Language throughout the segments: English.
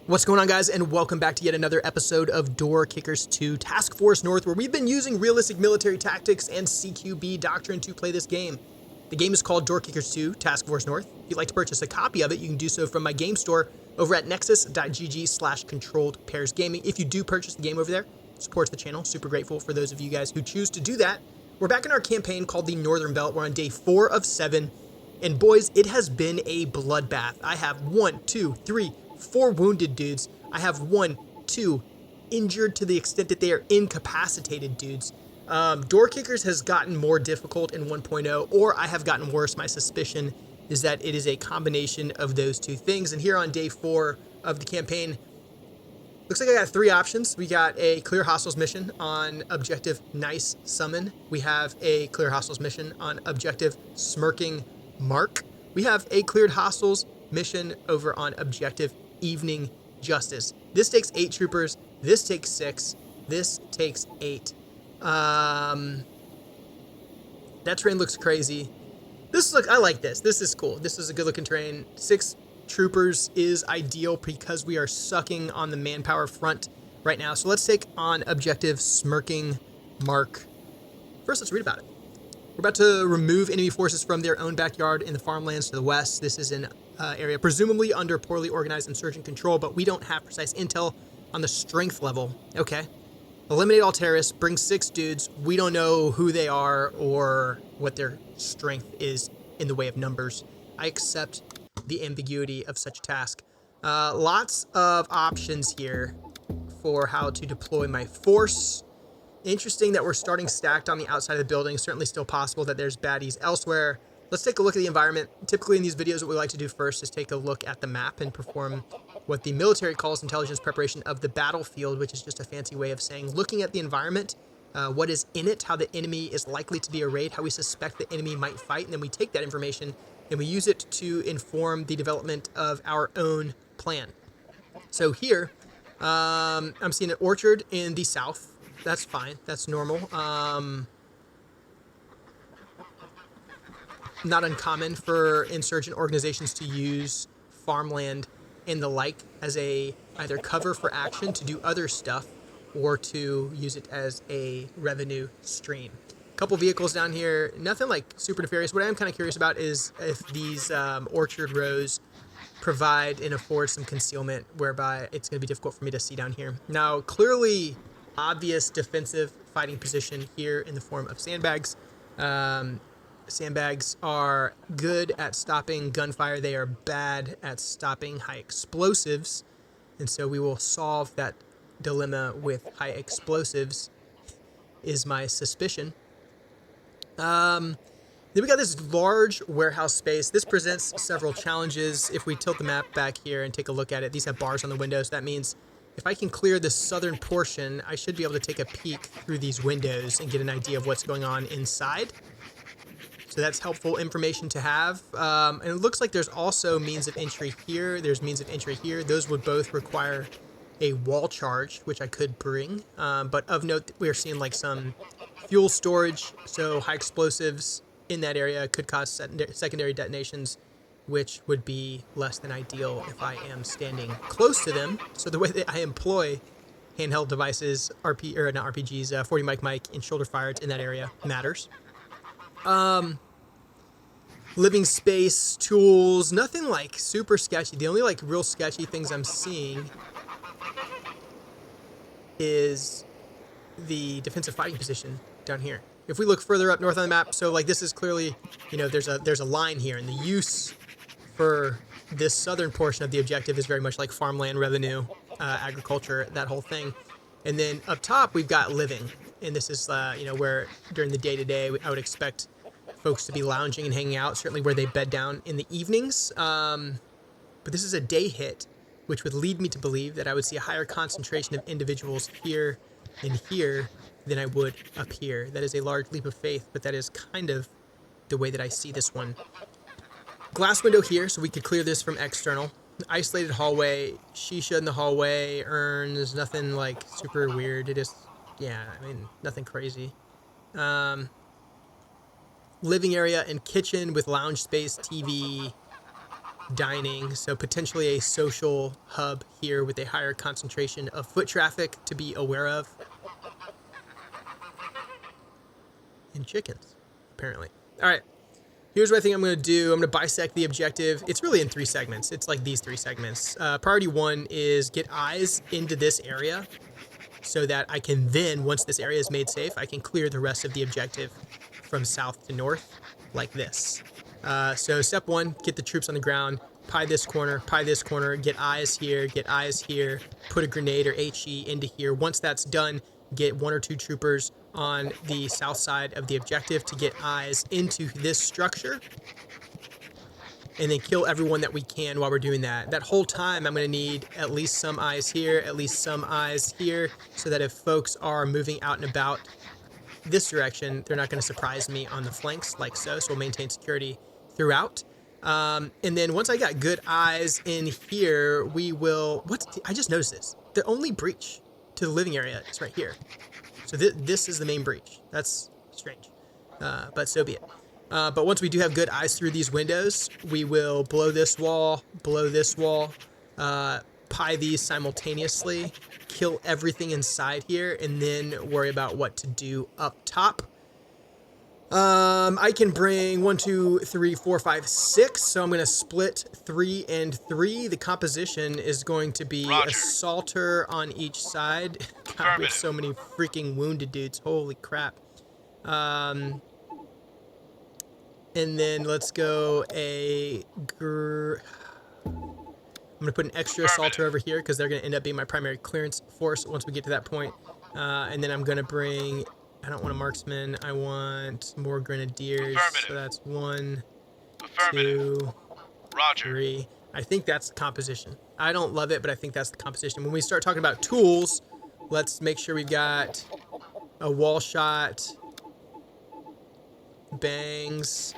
What's going on, guys, and welcome back to yet another episode of Door Kickers 2 Task Force North, where we've been using realistic military tactics and CQB doctrine to play this game. The game is called Door Kickers 2 Task Force North. If you'd like to purchase a copy of it, you can do so from my game store over at nexus.gg/controlledpairsgaming. If you do purchase the game over there, it supports the channel. Super grateful for those of you guys who choose to do that. We're back in our campaign called the Northern Belt. We're on day 4 of 7, and boys, it has been a bloodbath. I have 4 wounded dudes. I have 2 injured to the extent that they are incapacitated dudes. Door Kickers has gotten more difficult in 1.0, or I have gotten worse. My suspicion is that it is a combination of those two things. And here on day 4 of the campaign, looks like I got 3 options. We got a clear hostiles mission on objective Nice Summon. We have a clear hostiles mission on objective Smirking Mark. We have a cleared hostiles mission over on objective Evening Justice. This takes 8 troopers. This takes 6. This takes 8. That terrain looks crazy. I like this. This is cool. This is a good looking terrain. 6 troopers is ideal because we are sucking on the manpower front right now. So let's take on objective Smirking Mark. First, let's read about it. We're about to remove enemy forces from their own backyard in the farmlands to the west. This is an area presumably under poorly organized insurgent control, but we don't have precise intel on the strength level. Okay. Eliminate all terrorists, bring 6 dudes. We don't know who they are or what their strength is in the way of numbers. I accept the ambiguity of such a task. Lots of options here for how to deploy my force. Interesting that we're starting stacked on the outside of the building. Certainly still possible that there's baddies elsewhere. Let's take a look at the environment. Typically in these videos, what we like to do first is take a look at the map and perform what the military calls intelligence preparation of the battlefield, which is just a fancy way of saying looking at the environment, what is in it, how the enemy is likely to be arrayed, how we suspect the enemy might fight, and then we take that information and we use it to inform the development of our own plan. So here, I'm seeing an orchard in the south. That's fine. That's normal. Not uncommon for insurgent organizations to use farmland and the like as a either cover for action to do other stuff or to use it as a revenue stream. A couple vehicles down here, nothing like super nefarious. What I am kind of curious about is if these orchard rows provide and afford some concealment whereby it's going to be difficult for me to see down here. Now, clearly obvious defensive fighting position here in the form of sandbags. Sandbags are good at stopping gunfire. They are bad at stopping high explosives. And so we will solve that dilemma with high explosives, is my suspicion. Then we got this large warehouse space. This presents several challenges. If we tilt the map back here and take a look at it, these have bars on the windows. That means if I can clear the southern portion, I should be able to take a peek through these windows and get an idea of what's going on inside. So that's helpful information to have. And it looks like there's also means of entry here. There's means of entry here. Those would both require a wall charge, which I could bring. But of note, we're seeing like some fuel storage. So high explosives in that area could cause secondary detonations, which would be less than ideal if I am standing close to them. So the way that I employ handheld devices, not RPGs, 40 mic, and shoulder fired in that area matters. Living space, tools, nothing like super sketchy. The only like real sketchy things I'm seeing is the defensive fighting position down here. If we look further up north on the map, so like this is clearly, there's a line here, and the use for this southern portion of the objective is very much like farmland revenue, agriculture, that whole thing. And then up top we've got living, and this is where during the day-to-day I would expect folks to be lounging and hanging out, certainly where they bed down in the evenings. But this is a day hit, which would lead me to believe that I would see a higher concentration of individuals here and here than I would up here. That is a large leap of faith, but that is kind of the way that I see this one. Glass window here, so we could clear this from external. Isolated hallway, shisha in the hallway, urns, nothing like super weird. It is, nothing crazy. Living area and kitchen with lounge space, TV, dining, so potentially a social hub here with a higher concentration of foot traffic to be aware of. And chickens, apparently. All right, here's what I think I'm going to do. I'm going to bisect the objective. It's really in 3 segments. It's like these 3 segments. Priority 1 is get eyes into this area so that I can then, once this area is made safe, I can clear the rest of the objective from south to north like this. So step 1, get the troops on the ground, pie this corner, get eyes here, put a grenade or HE into here. Once that's done, get 1 or 2 troopers on the south side of the objective to get eyes into this structure, and then kill everyone that we can while we're doing that. That whole time, I'm going to need at least some eyes here, at least some eyes here, so that if folks are moving out and about this direction, they're not going to surprise me on the flanks like so. So we'll maintain security throughout. And then once I got good eyes in here, we will... I just noticed this. The only breach to the living area is right here. So this is the main breach. That's strange, but so be it. But once we do have good eyes through these windows, we will blow this wall, pie these simultaneously, kill everything inside here, and then worry about what to do up top. I can bring 1, 2, 3, 4, 5, 6. So I'm going to split 3 and 3. The composition is going to be assaulter on each side. God, we have so many freaking wounded dudes. Holy crap. And then let's go I'm going to put an extra assaulter over here because they're going to end up being my primary clearance force once we get to that point. And then I'm going to bring... I don't want a marksman. I want more grenadiers. So that's 1, 2, 3. I think that's the composition. I don't love it, but I think that's the composition. When we start talking about tools, let's make sure we've got a wall shot, bangs.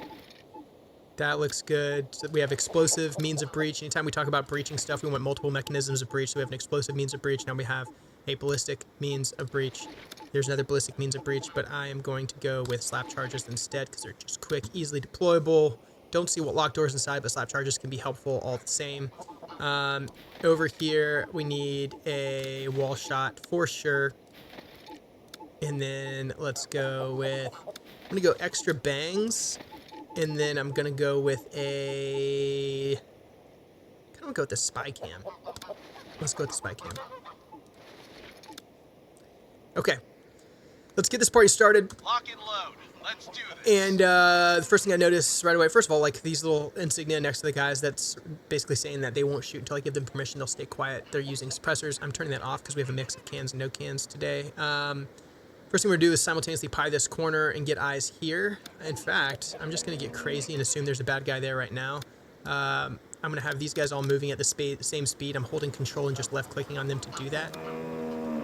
That looks good. So we have explosive means of breach. Anytime we talk about breaching stuff, we want multiple mechanisms of breach. So we have an explosive means of breach. Now we have a ballistic means of breach. There's another ballistic means of breach, but I am going to go with slap charges instead because they're just quick, easily deployable. Don't see what locked doors inside, but slap charges can be helpful all the same. Over here, we need a wall shot for sure. And then let's go with... I'm going to go extra bangs. And then I'm going to go with a... I kind of go with the spy cam. Let's go with the spy cam. Okay. Let's get this party started. Lock and load. Let's do this. And the first thing I noticed right away, first of all, like these little insignia next to the guys, that's basically saying that they won't shoot until I give them permission. They'll stay quiet. They're using suppressors. I'm turning that off because we have a mix of cans and no cans today. First thing we're going to do is simultaneously pie this corner and get eyes here. In fact, I'm just going to get crazy and assume there's a bad guy there right now. I'm going to have these guys all moving at the same speed. I'm holding control and just left-clicking on them to do that.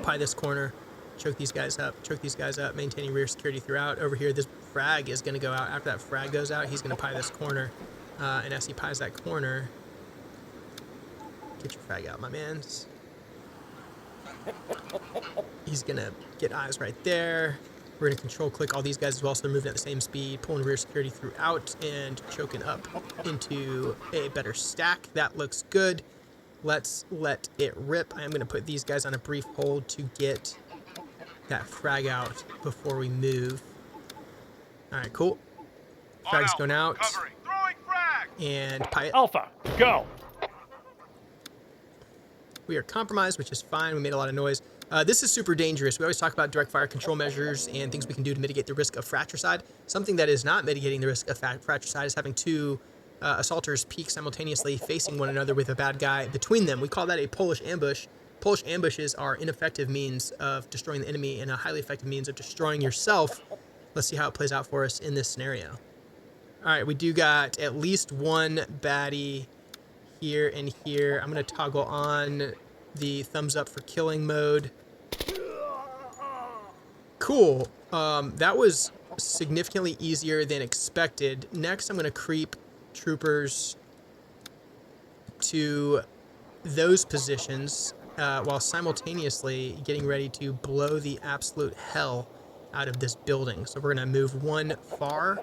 Pie this corner. Choke these guys up, maintaining rear security throughout. Over here, this frag is going to go out. After that frag goes out, he's going to pie this corner. And as he pies that corner, get your frag out, my mans. He's going to get eyes right there. We're going to control click all these guys as well, so they're moving at the same speed, pulling rear security throughout and choking up into a better stack. That looks good. Let's let it rip. I am going to put these guys on a brief hold to get that frag out before we move. All right, cool. Frag's going out. Covering. Throwing frag. And pie it. Alpha, go. We are compromised, which is fine. We made a lot of noise. This is super dangerous. We always talk about direct fire control measures and things we can do to mitigate the risk of fratricide. Something that is not mitigating the risk of fratricide is having 2 assaulters peek simultaneously, facing one another with a bad guy between them. We call that a Polish ambush. Polish ambushes are ineffective means of destroying the enemy and a highly effective means of destroying yourself. Let's see how it plays out for us in this scenario. All right, we do got at least 1 baddie here and here. I'm going to toggle on the thumbs up for killing mode. Cool. That was significantly easier than expected. Next, I'm going to creep troopers to those positions while simultaneously getting ready to blow the absolute hell out of this building. So we're going to move 1 far.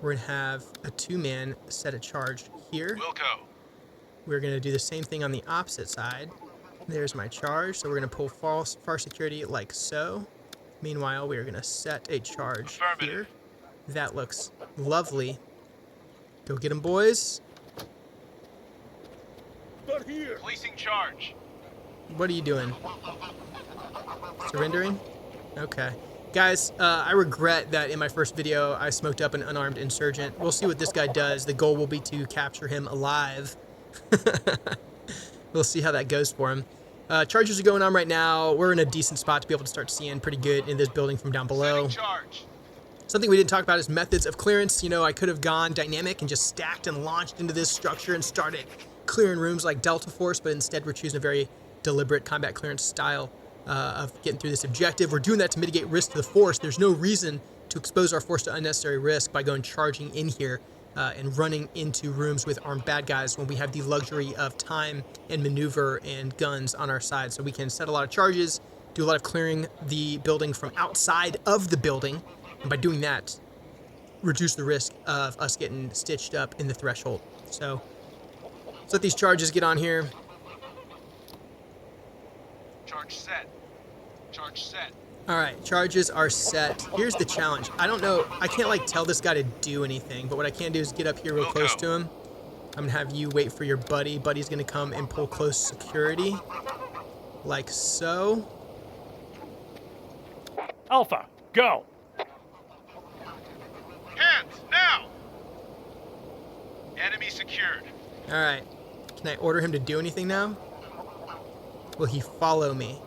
We're going to have a 2-man set a charge here. We'll go. We're going to do the same thing on the opposite side. There's my charge. So we're going to pull far security like so. Meanwhile, we are going to set a charge here. That looks lovely. Go get them, boys. Not here. Placing charge. What are you doing? Surrendering? Okay. Guys, I regret that in my first video I smoked up an unarmed insurgent. We'll see what this guy does. The goal will be to capture him alive. We'll see how that goes for him. Charges are going on right now. We're in a decent spot to be able to start seeing pretty good in this building from down below. Charge. Something we didn't talk about is methods of clearance. You know, I could have gone dynamic and just stacked and launched into this structure and started clearing rooms like Delta Force, but instead we're choosing a very deliberate combat clearance style of getting through this objective. We're doing that to mitigate risk to the force. There's no reason to expose our force to unnecessary risk by going charging in here and running into rooms with armed bad guys when we have the luxury of time and maneuver and guns on our side. So we can set a lot of charges, do a lot of clearing the building from outside of the building, and by doing that, reduce the risk of us getting stitched up in the threshold. So let's let these charges get on here. Charge set. Charge set. All right, charges are set. Here's the challenge. I don't know. I can't like tell this guy to do anything, but what I can do is get up here real close to him. I'm gonna have you wait for your buddy. Buddy's gonna come and pull close security, like so. Alpha, go. Hands now. Enemy secured. All right. Can I order him to do anything now? Will he follow me?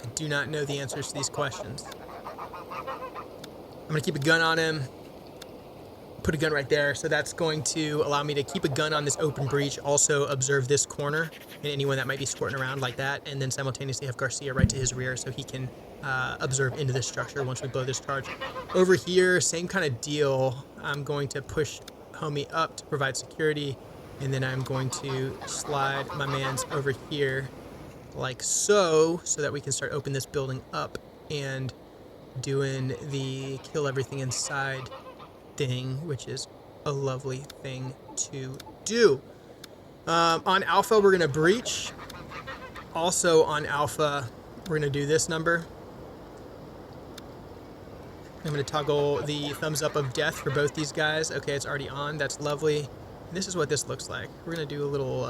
I do not know the answers to these questions. I'm going to keep a gun on him. Put a gun right there. So that's going to allow me to keep a gun on this open breach. Also observe this corner and anyone that might be squirting around like that. And then simultaneously have Garcia right to his rear so he can observe into this structure once we blow this charge. Over here, same kind of deal. I'm going to push homie up to provide security. And then I'm going to slide my mans over here like so that we can start opening this building up and doing the kill everything inside thing, which is a lovely thing to do. On Alpha, we're going to breach. Also on Alpha, we're going to do this number. I'm going to toggle the thumbs up of death for both these guys. Okay, it's already on. That's lovely. And this is what this looks like. We're going to do a little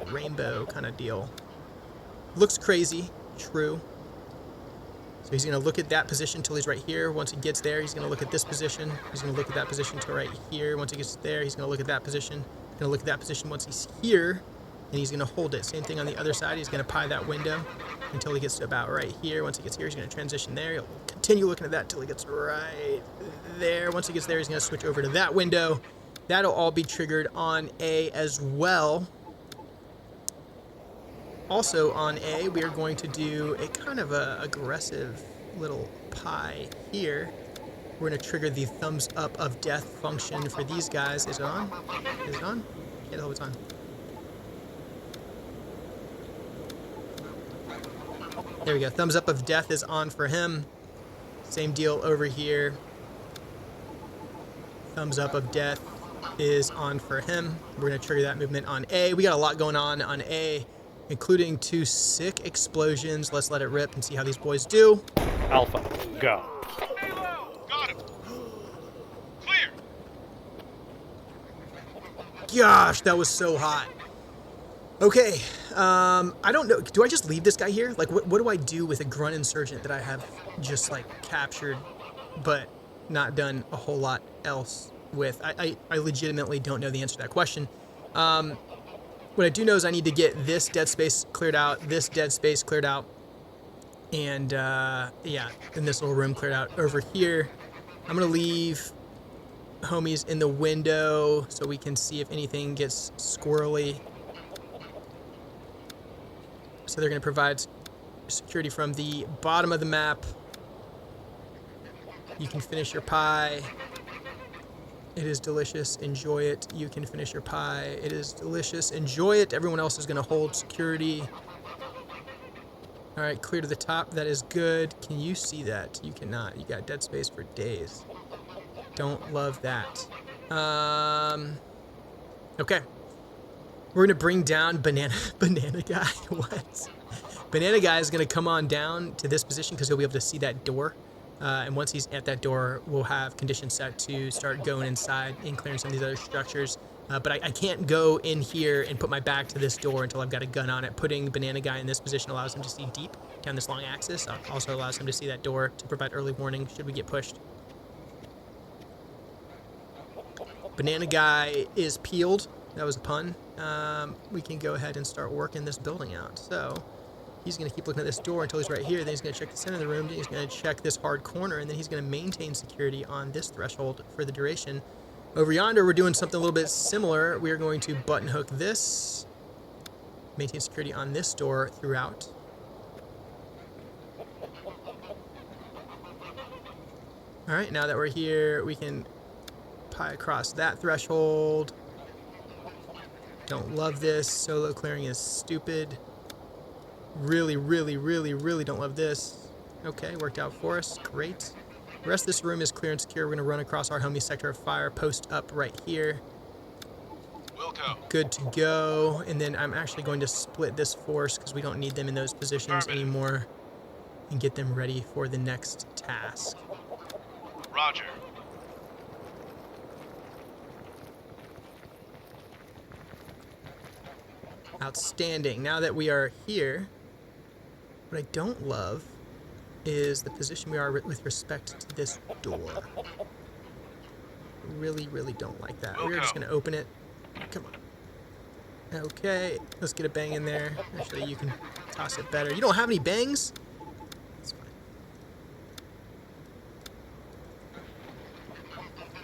rainbow kind of deal. Looks crazy. True. So he's going to look at that position until he's right here. Once he gets there, he's going to look at this position. He's going to look at that position until right here. Once he gets there, he's going to look at that position. He's going to look at that position once he's here, and he's going to hold it. Same thing on the other side. He's going to pie that window until he gets to about right here. Once he gets here, he's going to transition there. He'll continue looking at that until he gets right there. Once he gets there, he's going to switch over to that window. That'll all be triggered on A as well. Also on A, we are going to do a kind of a aggressive little pie here. We're going to trigger the thumbs up of death function for these guys. Is it on? Is it on? Yeah, the whole it's on. There we go. Thumbs up of death is on for him. Same deal over here. Thumbs up of death is on for him. We're going to trigger that movement on A. We got a lot going on A, including 2 sick explosions. Let's let it rip and see how these boys do. Alpha, go. Got him. Clear. Gosh, that was so hot. Okay, I don't know. Do I just leave this guy here? Like, what do I do with a grunt insurgent that I have just, like, captured but not done a whole lot else with? I legitimately don't know the answer to that question. What I do know is I need to get this dead space cleared out, this dead space cleared out, and, yeah, and this little room cleared out over here. I'm going to leave homies in the window so we can see if anything gets squirrely. So they're going to provide security from the bottom of the map. You can finish your pie. It is delicious. Enjoy it. You can finish your pie. It is delicious. Enjoy it. Everyone else is going to hold security. All right, clear to the top. That is good. Can you see that? You cannot. You got dead space for days. Don't love that. Okay. We're gonna bring down banana guy. What? Banana guy is gonna come on down to this position because he'll be able to see that door. And once he's at that door, we'll have conditions set to start going inside and clearing some of these other structures. But I can't go in here and put my back to this door until I've got a gun on it. Putting banana guy in this position allows him to see deep down this long axis. Also allows him to see that door to provide early warning should we get pushed. Banana guy is peeled. That was a pun. We can go ahead and start working this building out. So he's going to keep looking at this door until he's right here. Then he's going to check the center of the room. Then he's going to check this hard corner. And then he's going to maintain security on this threshold for the duration. Over yonder, we're doing something a little bit similar. We are going to button hook this. Maintain security on this door throughout. All right, now that we're here, we can pie across that threshold. Don't love this. Solo clearing is stupid. Really, really, really, really don't love this. Okay, worked out for us. Great. The rest of this room is clear and secure. We're going to run across our homie sector of fire. Post up right here. Wilco. Good to go. And then I'm actually going to split this force because we don't need them in those positions anymore. And get them ready for the next task. Roger. Outstanding. Now that we are here, what I don't love is the position we are with respect to this door. Really, really don't like that. We're just going to open it. Come on. Okay, let's get a bang in there. Actually, you can toss it better. You don't have any bangs? That's fine.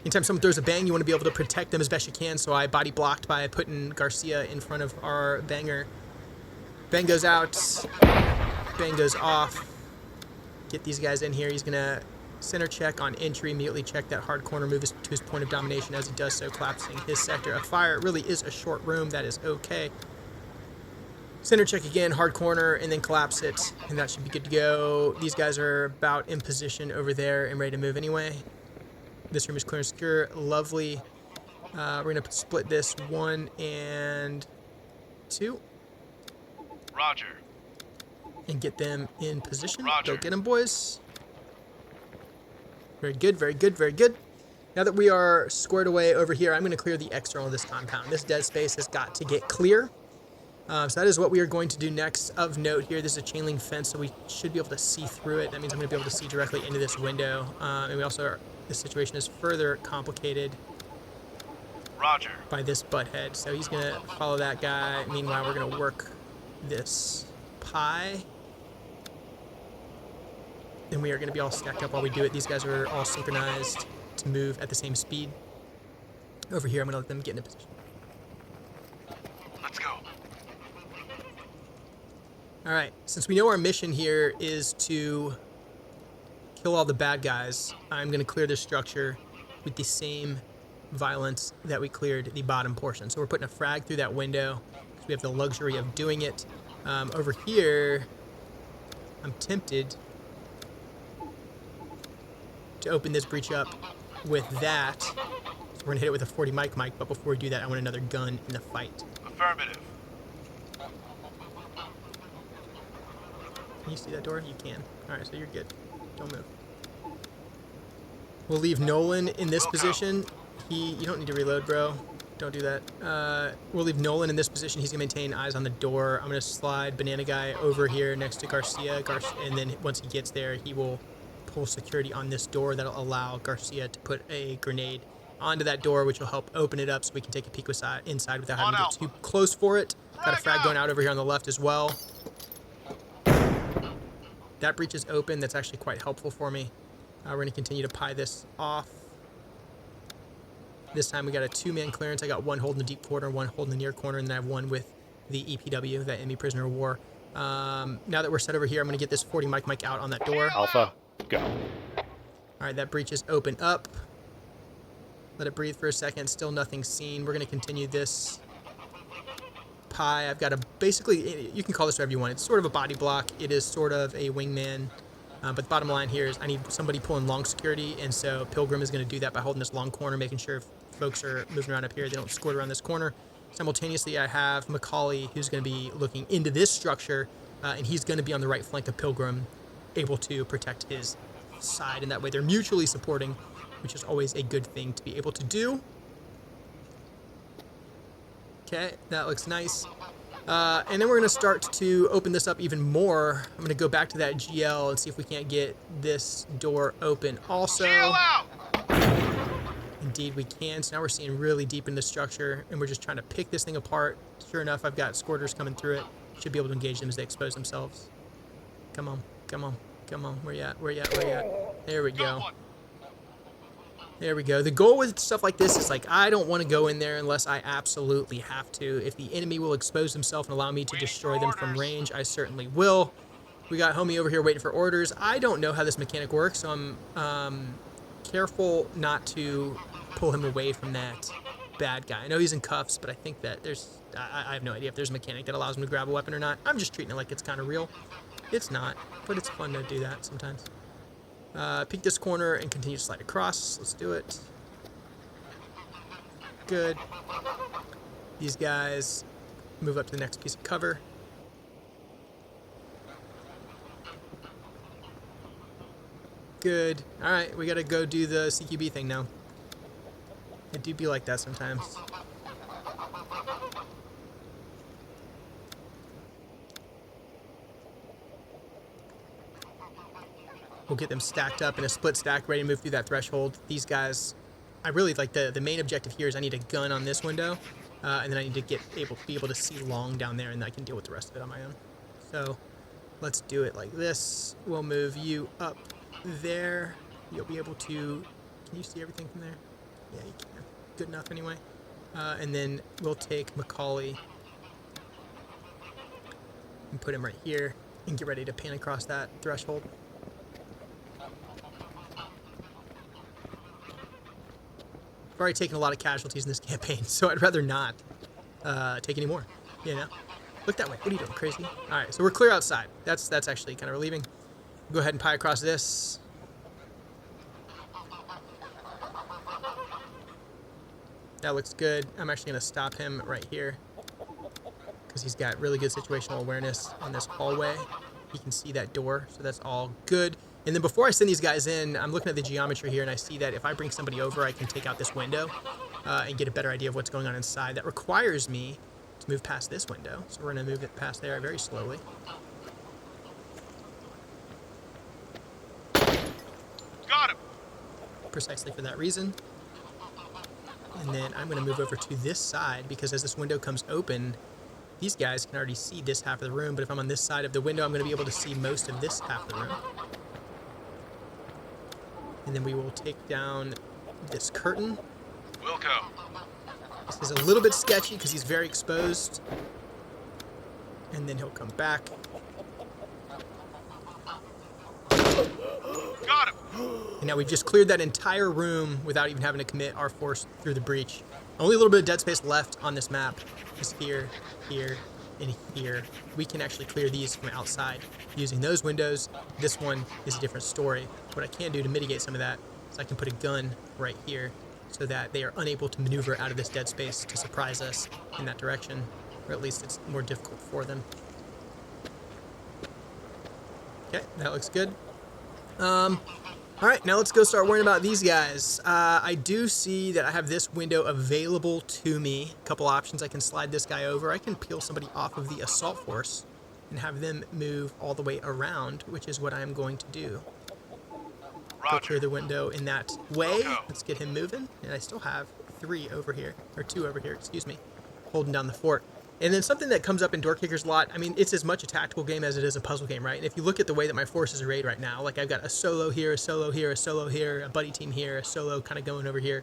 Anytime someone throws a bang, you want to be able to protect them as best you can, so I body blocked by putting Garcia in front of our banger. Bang goes out. Bang goes off. Get these guys in here. He's going to center check on entry, immediately check that hard corner, move to his point of domination as he does so, collapsing his sector of fire. It really is a short room. That is okay. Center check again, hard corner, and then collapse it, and that should be good to go. These guys are about in position over there and ready to move anyway. This room is clear and secure. Lovely. We're going to split this 1 and 2. Roger. And get them in position. Roger. Go get them, boys. Very good, very good, very good. Now that we are squared away over here, I'm going to clear the external of this compound. This dead space has got to get clear. So that is what we are going to do next. Of note here, this is a chain link fence, so we should be able to see through it. That means I'm going to be able to see directly into this window. And we also are, this situation is further complicated Roger. by this butthead. So he's going to follow that guy. Meanwhile, we're going to work this pie. And we are going to be all stacked up while we do it. These guys are all synchronized to move at the same speed. Over here, I'm going to let them get into position. Let's go. All right, since we know our mission here is to kill all the bad guys, I'm going to clear this structure with the same violence that we cleared the bottom portion. So we're putting a frag through that window. We have the luxury of doing it. Over here, I'm tempted to open this breach up with that. So we're going to hit it with a 40 mic, but before we do that, I want another gun in the fight. Affirmative. Can you see that door? You can. Alright, so you're good. Don't move. We'll leave Nolan in this position. You don't need to reload, bro. Don't do that. We'll leave Nolan in this position. He's going to maintain eyes on the door. I'm going to slide Banana Guy over here next to Garcia. And then once he gets there, he will pull security on this door. That'll allow Garcia to put a grenade onto that door, which will help open it up so we can take a peek inside without having to get too close for it. Got a frag going out over here on the left as well. That breach is open. That's actually quite helpful for me. We're going to continue to pie this off. This time we got a 2-man clearance. I got one holding the deep corner, one holding the near corner, and then I have one with the EPW, that enemy prisoner of war. Now that we're set over here, I'm going to get this 40 mic out on that door. Alpha, go. All right, that breach is open up. Let it breathe for a second. Still nothing seen. We're going to continue this pie. I've got a, basically, you can call this whatever you want. It's sort of a body block. It is sort of a wingman. But the bottom line here is I need somebody pulling long security, and so Pilgrim is going to do that by holding this long corner, making sure if folks are moving around up here, they don't squirt around this corner. Simultaneously, I have Macaulay, who's going to be looking into this structure, and he's going to be on the right flank of Pilgrim, able to protect his side, and that way they're mutually supporting, which is always a good thing to be able to do. Okay, that looks nice. And then we're going to start to open this up even more. I'm going to go back to that GL and see if we can't get this door open also. GL out! Indeed we can. So now we're seeing really deep in the structure, and we're just trying to pick this thing apart. Sure enough, I've got squirters coming through it. Should be able to engage them as they expose themselves. Come on, come on, come on. Where you at? Where you at? Where you at? There we go. There we go. The goal with stuff like this is like, I don't want to go in there unless I absolutely have to. If the enemy will expose himself and allow me to destroy them from range, I certainly will. We got homie over here waiting for orders. I don't know how this mechanic works, so I'm careful not to pull him away from that bad guy. I know he's in cuffs, but I think that there's, I have no idea if there's a mechanic that allows him to grab a weapon or not. I'm just treating it like it's kind of real. It's not, but it's fun to do that sometimes. Peek this corner and continue to slide across. Let's do it. Good. These guys move up to the next piece of cover. Good. Alright, we gotta go do the CQB thing now. It do be like that sometimes. We'll get them stacked up in a split stack, ready to move through that threshold. These guys, I really like the main objective here is I need a gun on this window, and then I need to be able to see long down there, and I can deal with the rest of it on my own. So let's do it like this. We'll move you up there. You'll be able to, can you see everything from there? Yeah, you can. Good enough anyway. And then we'll take Macaulay and put him right here and get ready to pan across that threshold. I've already taken a lot of casualties in this campaign, so I'd rather not take any more, you know? Look that way. What are you doing, crazy? All right, so we're clear outside. That's actually kind of relieving. Go ahead and pie across this. That looks good. I'm actually going to stop him right here because he's got really good situational awareness on this hallway. He can see that door, so that's all good. And then before I send these guys in, I'm looking at the geometry here, and I see that if I bring somebody over, I can take out this window and get a better idea of what's going on inside. That requires me to move past this window, so we're going to move it past there very slowly. Got him! Precisely for that reason. And then I'm going to move over to this side, because as this window comes open, these guys can already see this half of the room, but if I'm on this side of the window, I'm going to be able to see most of this half of the room. And then we will take down this curtain. Wilco. This is a little bit sketchy because he's very exposed. And then he'll come back. Got him! And now we've just cleared that entire room without even having to commit our force through the breach. Only a little bit of dead space left on this map is here, here, and here. We can actually clear these from outside using those windows. This one is a different story. What I can do to mitigate some of that is I can put a gun right here so that they are unable to maneuver out of this dead space to surprise us in that direction, or at least it's more difficult for them. Okay, that looks good. All right, now let's go start worrying about these guys. I do see that I have this window available to me. A couple options. I can slide this guy over. I can peel somebody off of the assault force and have them move all the way around, which is what I'm going to do. Go clear the window in that way. Let's get him moving. And I still have 2 over here, excuse me, holding down the fort. And then something that comes up in Door Kickers a lot, I mean, it's as much a tactical game as it is a puzzle game, right? And if you look at the way that my forces are arrayed right now, like I've got a solo here, a solo here, a solo here, a buddy team here, a solo kind of going over here.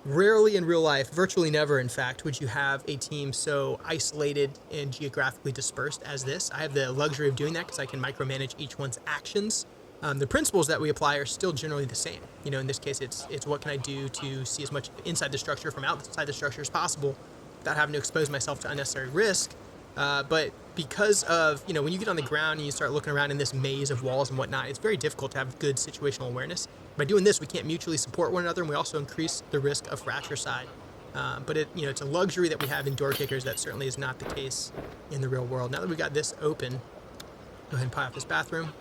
Rarely in real life, virtually never in fact, would you have a team so isolated and geographically dispersed as this. I have the luxury of doing that because I can micromanage each one's actions. The principles that we apply are still generally the same. You know, in this case, it's what can I do to see as much inside the structure from outside the structure as possible. without having to expose myself to unnecessary risk. But because of, you know, when you get on the ground and you start looking around in this maze of walls and whatnot, it's very difficult to have good situational awareness. By doing this, we can't mutually support one another, and we also increase the risk of fratricide. But it, you know, it's a luxury that we have in door kickers that certainly is not the case in the real world. Now that we got this open, go ahead and pie off this bathroom.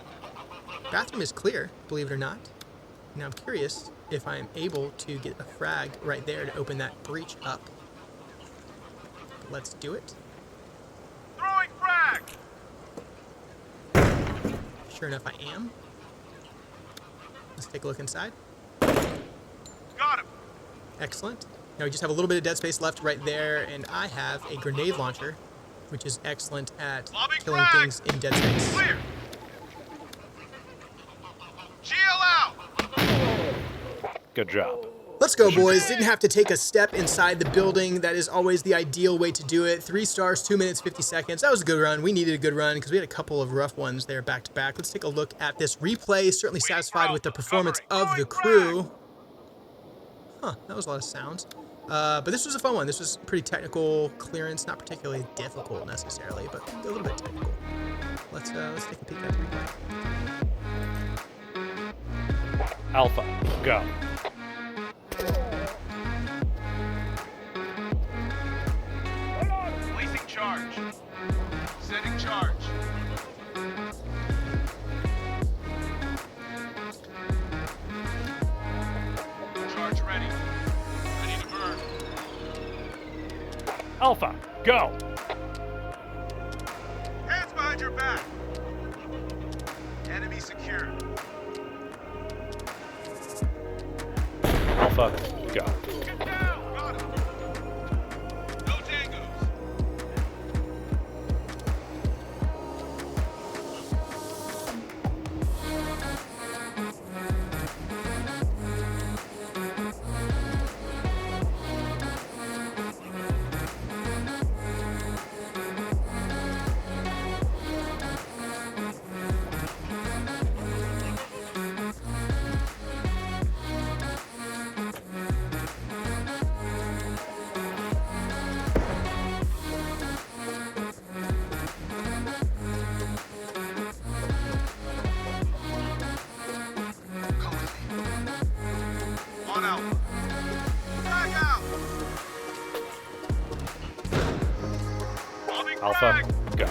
Bathroom is clear, believe it or not. Now I'm curious if I'm able to get a frag right there to open that breach up. Let's do it. Throwing frag! Sure enough, I am. Let's take a look inside. Got him! Excellent. Now we just have a little bit of dead space left right there, and I have a grenade launcher, which is excellent at Lobbing killing frag! things in dead space. Clear! Shield out! Good job. Let's go, boys. Didn't have to take a step inside the building. That is always the ideal way to do it. 3 stars, 2 minutes, 50 seconds. That was a good run. We needed a good run because we had a couple of rough ones there back to back. Let's take a look at this replay. Certainly satisfied with the performance of the crew. Huh, that was a lot of sounds. But this was a fun one. This was pretty technical clearance, not particularly difficult necessarily, but a little bit technical. Let's take a peek at the replay. Alpha, go. Placing charge. Setting charge. Charge ready. Ready to burn. Alpha, go. Hands behind your back. Enemy secured. Alpha, go. Get down! Got him! No tangos! On Alpha. Frag out! Lobbing Alpha, frag! go.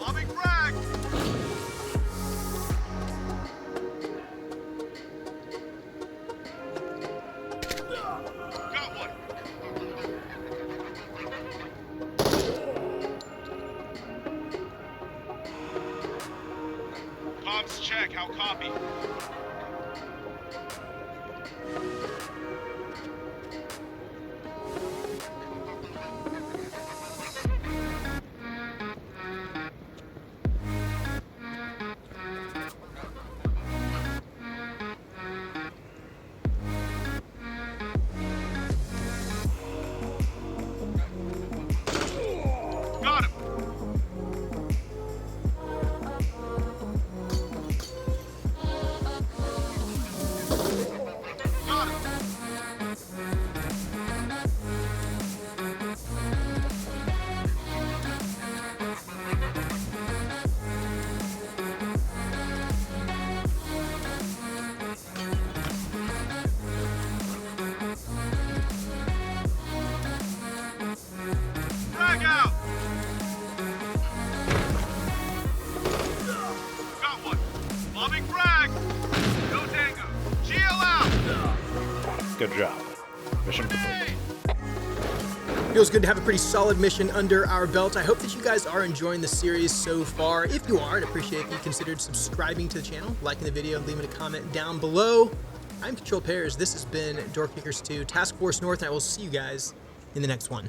Lobbing frag! Got one! Comms check, how copy? Got him! Got him! Frag out! Got one! Lobbing frag! No tango! Shield out! Good job. Mission complete. Feels good to have a pretty solid mission under our belt. I hope that you guys are enjoying the series so far. If you are, I'd appreciate if you considered subscribing to the channel, liking the video, and leaving a comment down below. I'm Controlled Pairs. This has been Door Kickers 2 Task Force North, and I will see you guys in the next one.